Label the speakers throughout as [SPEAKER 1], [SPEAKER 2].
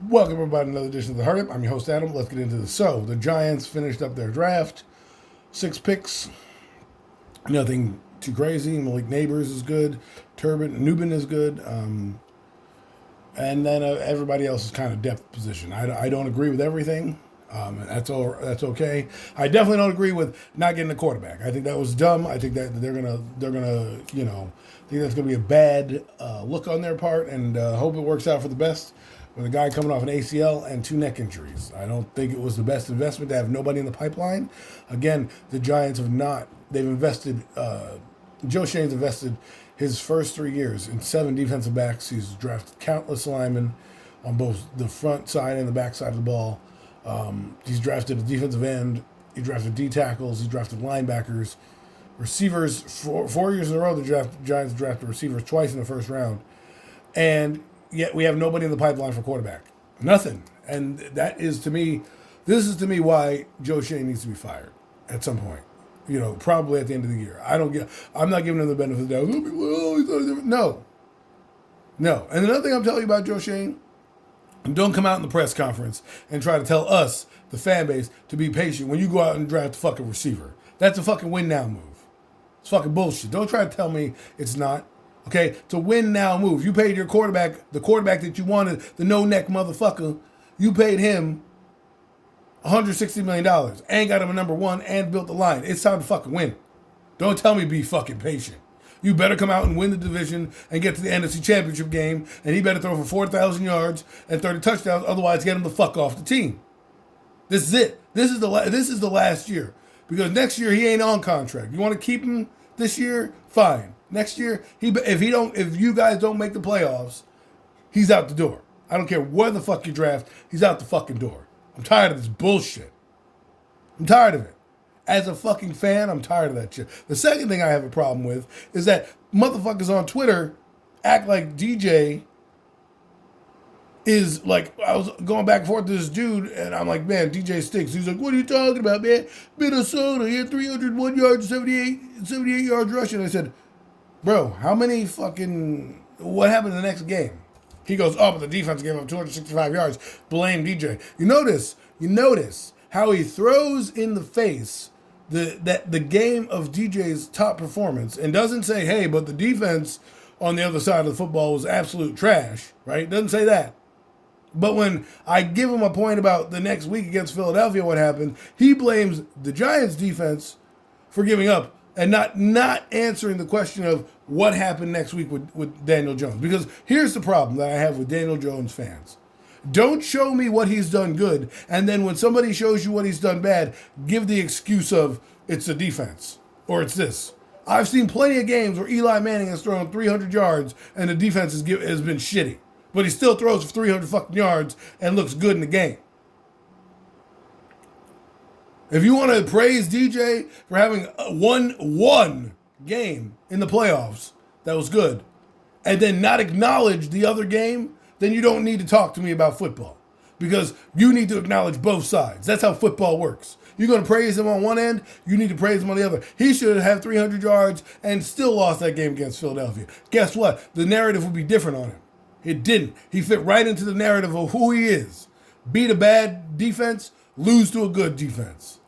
[SPEAKER 1] Welcome everybody to another edition of the Herd Up. I'm your host Adam. Let's get into this. So the Giants finished up their draft, 6 picks, nothing too crazy. Malik Neighbors is good, Nubin is good, and then everybody else is kind of depth position. I don't agree with everything. That's all. That's okay. I definitely don't agree with not getting a quarterback. I think that was dumb. I think that they're gonna I think that's gonna be a bad look on their part, and hope it works out for the best. With a guy coming off an ACL and 2 neck injuries, I don't think it was the best investment to have nobody in the pipeline. Again, the Giants have not. They've invested. Joe Schoen's invested his first 3 years in 7 defensive backs. He's drafted countless linemen on both the front side and the back side of the ball. He's drafted a defensive end. He drafted D tackles. He drafted linebackers, receivers. 4 years in a row, the Giants drafted receivers twice in the first round, and yet we have nobody in the pipeline for quarterback. Nothing, and that is to me. This is to me why Joe Schoen needs to be fired at some point. Probably at the end of the year. I'm not giving him the benefit of the doubt. No, no. And another thing I'm telling you about Joe Schoen. And don't come out in the press conference and try to tell us, the fan base, to be patient when you go out and draft a fucking receiver. That's a fucking win now move. It's fucking bullshit. Don't try to tell me it's not. Okay? It's a win now move. You paid your quarterback, the quarterback that you wanted, the no neck motherfucker, you paid him $160 million and got him a number one and built the line. It's time to fucking win. Don't tell me be fucking patient. You better come out and win the division and get to the NFC Championship game, and he better throw for 4,000 yards and 30 touchdowns. Otherwise, get him the fuck off the team. This is it. This is the last year, because next year he ain't on contract. You want to keep him this year? Fine. Next year, if you guys don't make the playoffs, he's out the door. I don't care where the fuck you draft. He's out the fucking door. I'm tired of this bullshit. I'm tired of it. As a fucking fan, I'm tired of that shit. The second thing I have a problem with is that motherfuckers on Twitter act like DJ is like, I was going back and forth to this dude, and I'm like, man, DJ stinks. He's like, what are you talking about, man? Minnesota, he had 301 yards, 78 yards rushing. I said, bro, what happened in the next game? He goes, oh, but the defense gave up 265 yards. Blame DJ. You notice how he throws in the face the game of DJ's top performance and doesn't say, hey, but the defense on the other side of the football was absolute trash, right? Doesn't say that. But when I give him a point about the next week against Philadelphia, what happened, he blames the Giants defense for giving up and not answering the question of what happened next week with Daniel Jones. Because here's the problem that I have with Daniel Jones fans. Don't show me what he's done good, and then when somebody shows you what he's done bad, give the excuse of it's the defense or it's this. I've seen plenty of games where Eli Manning has thrown 300 yards and the defense has been shitty, but he still throws for 300 fucking yards and looks good in the game. If you want to praise DJ for having one game in the playoffs that was good, and then not acknowledge the other game, then you don't need to talk to me about football, because you need to acknowledge both sides. That's how football works. You're going to praise him on one end, you need to praise him on the other. He should have 300 yards and still lost that game against Philadelphia. Guess what? The narrative would be different on him. It didn't. He fit right into the narrative of who he is. Beat a bad defense, lose to a good defense.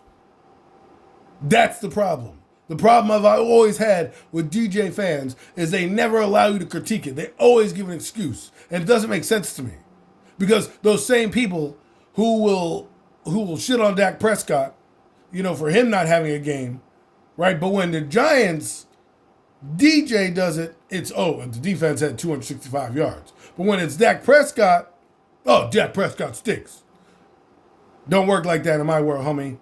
[SPEAKER 1] That's the problem. The problem I've always had with DJ fans is they never allow you to critique it. They always give an excuse. And it doesn't make sense to me. Because those same people who will shit on Dak Prescott, for him not having a game, right? But when the Giants, DJ does it, it's, the defense had 265 yards. But when it's Dak Prescott, Dak Prescott stinks. Don't work like that in my world, homie.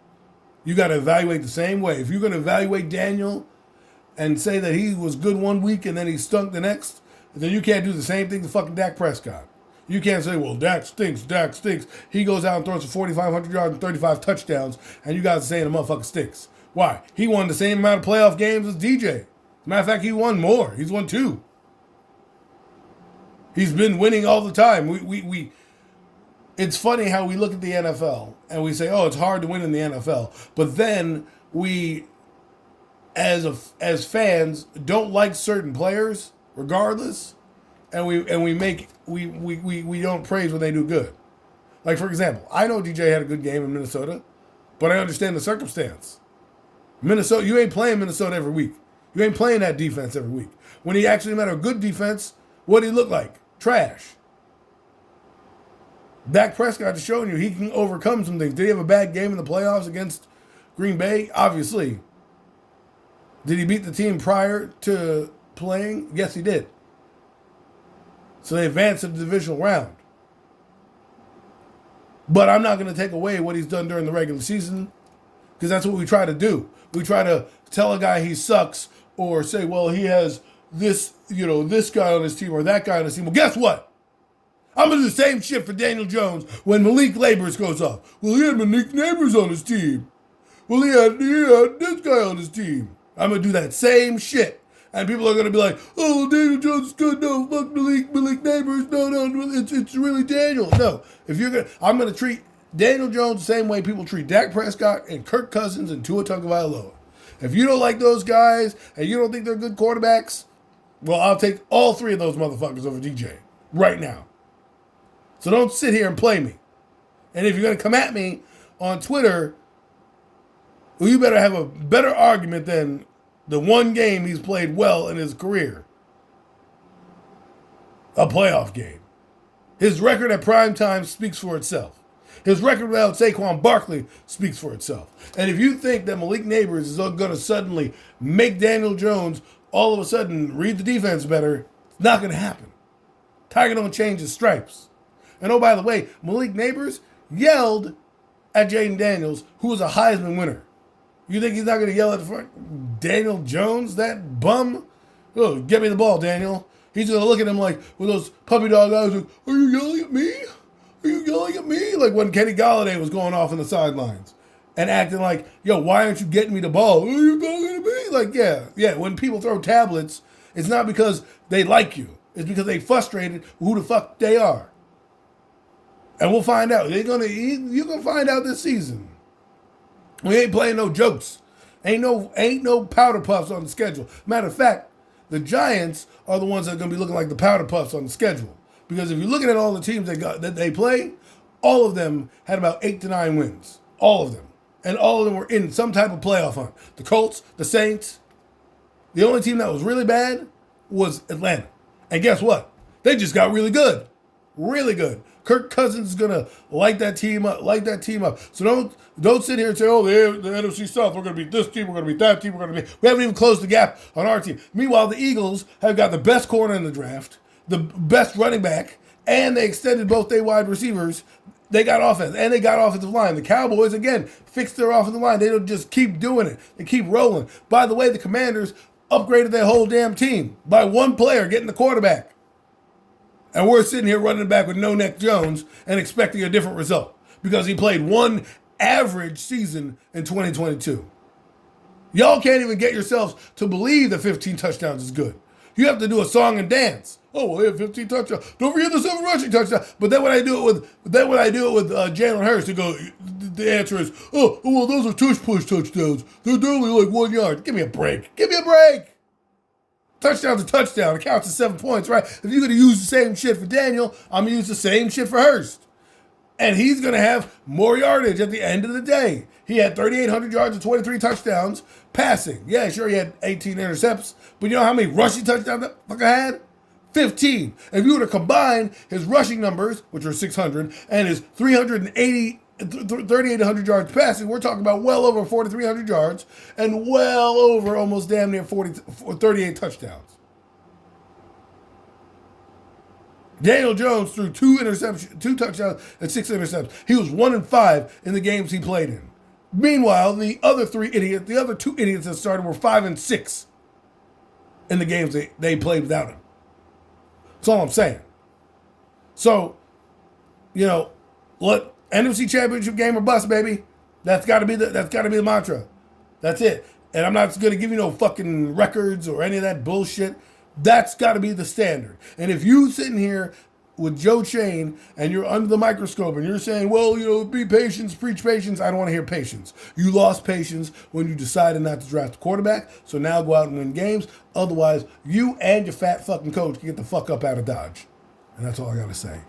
[SPEAKER 1] You got to evaluate the same way. If you're going to evaluate Daniel and say that he was good one week and then he stunk the next, then you can't do the same thing to fucking Dak Prescott. You can't say, well, Dak stinks. He goes out and throws for 4,500 yards and 35 touchdowns, and you guys are saying the motherfucker stinks. Why? He won the same amount of playoff games as DJ. As a matter of fact, he won more. He's won 2. He's been winning all the time. It's funny how we look at the NFL and we say, it's hard to win in the NFL. But then we, as fans, don't like certain players regardless, and we don't praise when they do good. Like, for example, I know DJ had a good game in Minnesota, but I understand the circumstance. Minnesota, you ain't playing Minnesota every week. You ain't playing that defense every week. When he actually met a good defense, what did he look like? Trash. Dak Prescott is showing you he can overcome some things. Did he have a bad game in the playoffs against Green Bay? Obviously. Did he beat the team prior to playing? Yes, he did. So they advanced to the divisional round. But I'm not going to take away what he's done during the regular season, because that's what we try to do. We try to tell a guy he sucks, or say, well, he has this, this guy on his team or that guy on his team. Well, guess what? I'm going to do the same shit for Daniel Jones when Malik Nabers goes off. Well, he had Malik Nabers on his team. Well, he had this guy on his team. I'm going to do that same shit. And people are going to be like, oh, Daniel Jones is good. No, fuck Malik Nabers. No, it's really Daniel. No, I'm going to treat Daniel Jones the same way people treat Dak Prescott and Kirk Cousins and Tua Tagovailoa. If you don't like those guys and you don't think they're good quarterbacks, well, I'll take all three of those motherfuckers over DJ right now. So don't sit here and play me. And if you're going to come at me on Twitter, well, you better have a better argument than the one game he's played well in his career. A playoff game. His record at prime time speaks for itself. His record without Saquon Barkley speaks for itself. And if you think that Malik Nabers is going to suddenly make Daniel Jones all of a sudden read the defense better, it's not going to happen. Tiger don't change his stripes. And oh, by the way, Malik Nabers yelled at Jaden Daniels, who was a Heisman winner. You think he's not going to yell at the front? Daniel Jones, that bum? Oh, get me the ball, Daniel. He's going to look at him like, with those puppy dog eyes, like, are you yelling at me? Are you yelling at me? Like when Kenny Galladay was going off on the sidelines and acting like, yo, why aren't you getting me the ball? Are you yelling at me? Like, yeah. When people throw tablets, it's not because they like you. It's because they frustrated who the fuck they are. And we'll find out. You're going to find out this season. We ain't playing no jokes. Ain't no powder puffs on the schedule. Matter of fact, the Giants are the ones that are going to be looking like the powder puffs on the schedule. Because if you're looking at all the teams that they play, all of them had about 8 to 9 wins. All of them. And all of them were in some type of playoff hunt. The Colts, the Saints. The only team that was really bad was Atlanta. And guess what? They just got really good. Really good. Kirk Cousins is going to light that team up. So don't sit here and say, oh, the NFC South, we're going to beat this team, we're going to beat that team, we haven't even closed the gap on our team. Meanwhile, the Eagles have got the best corner in the draft, the best running back, and they extended both their wide receivers. They got offense, and they got offensive line. The Cowboys, again, fixed their offensive line. They don't just keep doing it. They keep rolling. By the way, the Commanders upgraded their whole damn team by one player getting the quarterback. And we're sitting here running back with no Neck Jones and expecting a different result because he played one average season in 2022. Y'all can't even get yourselves to believe that 15 touchdowns is good. You have to do a song and dance. Oh, well, he had 15 touchdowns. Don't forget the 7 rushing touchdowns. But then when I do it with Jalen Hurts, the answer is, oh, well, those are tush-push touchdowns. They're only like 1 yard. Give me a break. Touchdown's a touchdown. It counts as 7 points, right? If you're going to use the same shit for Daniel, I'm going to use the same shit for Hurst. And he's going to have more yardage at the end of the day. He had 3,800 yards and 23 touchdowns passing. Yeah, sure, he had 18 intercepts. But you know how many rushing touchdowns that fucker had? 15. If you were to combine his rushing numbers, which are 600, and his 3,800 yards passing, we're talking about well over 4,300 yards and well over almost damn near 38 touchdowns. Daniel Jones threw 2 touchdowns and 6 interceptions. He was 1-5 in the games he played in. Meanwhile, the other 2 idiots that started were 5-6 in the games they played without him. That's all I'm saying. So, let NFC Championship game or bust, baby. That's got to be the mantra. That's it. And I'm not going to give you no fucking records or any of that bullshit. That's got to be the standard. And if you sitting here with Joe Chain and you're under the microscope and you're saying, well, be patient, preach patience, I don't want to hear patience. You lost patience when you decided not to draft a quarterback, so now go out and win games. Otherwise, you and your fat fucking coach can get the fuck up out of Dodge. And that's all I got to say.